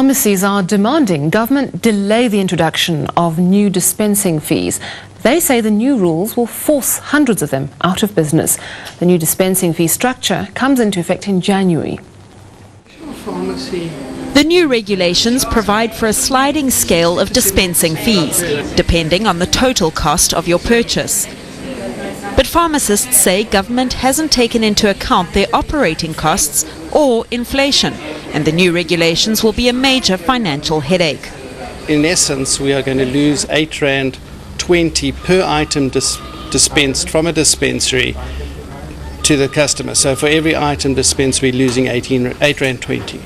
Pharmacies are demanding government delay the introduction of new dispensing fees. They say the new rules will force hundreds of them out of business. The new dispensing fee structure comes into effect in January. The new regulations provide for a sliding scale of dispensing fees, depending on the total cost of your purchase. But pharmacists say government hasn't taken into account their operating costs or inflation, and the new regulations will be a major financial headache. In essence, we are going to lose R8.20 per item dispensed from a dispensary to the customer. So for every item dispensed, we're losing R8.20.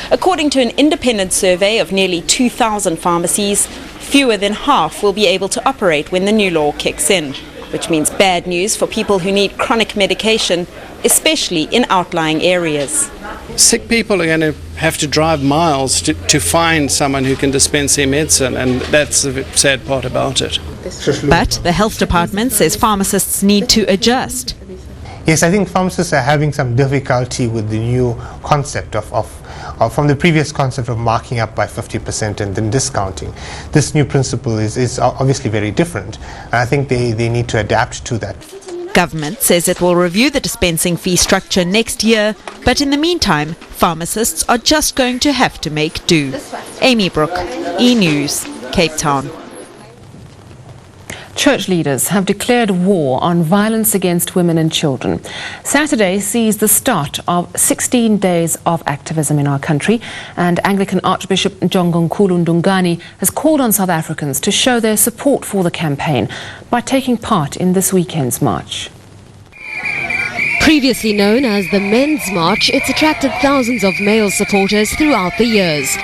According to an independent survey of nearly 2,000 pharmacies, fewer than half will be able to operate when the new law kicks in, which means bad news for people who need chronic medication, especially in outlying areas. Sick people are going to have to drive miles to find someone who can dispense their medicine, and that's the sad part about it. But the health department says pharmacists need to adjust. Yes, I think pharmacists are having some difficulty with the new concept from the previous concept of marking up by 50% and then discounting. This new principle is obviously very different, and I think they need to adapt to that. Government says it will review the dispensing fee structure next year, but in the meantime, pharmacists are just going to have to make do. Amy Brooke, E-News, Cape Town. Church leaders have declared war on violence against women and children. Saturday sees the start of 16 days of activism in our country, and Anglican Archbishop Njongonkulu Ndungane has called on South Africans to show their support for the campaign by taking part in this weekend's march. Previously known as the Men's March, it's attracted thousands of male supporters throughout the years.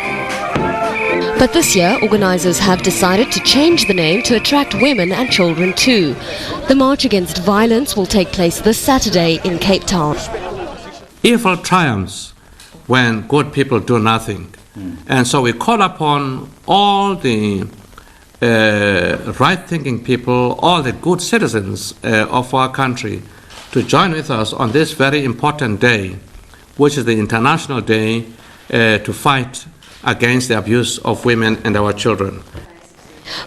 But this year, organisers have decided to change the name to attract women and children too. The March Against Violence will take place this Saturday in Cape Town. Evil triumphs when good people do nothing. And so we call upon all the right-thinking people, all the good citizens of our country to join with us on this very important day, which is the International Day to fight against the abuse of women and our children.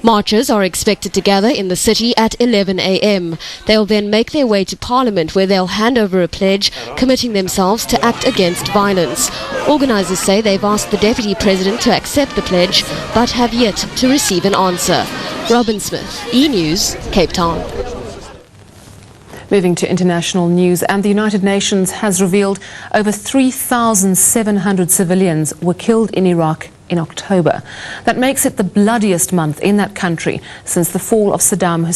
Marchers are expected to gather in the city at 11 a.m. They'll then make their way to Parliament, where they'll hand over a pledge committing themselves to act against violence. Organisers say they've asked the Deputy President to accept the pledge, but have yet to receive an answer. Robin Smith, E-News, Cape Town. Moving to international news, and the United Nations has revealed over 3,700 civilians were killed in Iraq in October. That makes it the bloodiest month in that country since the fall of Saddam Hussein.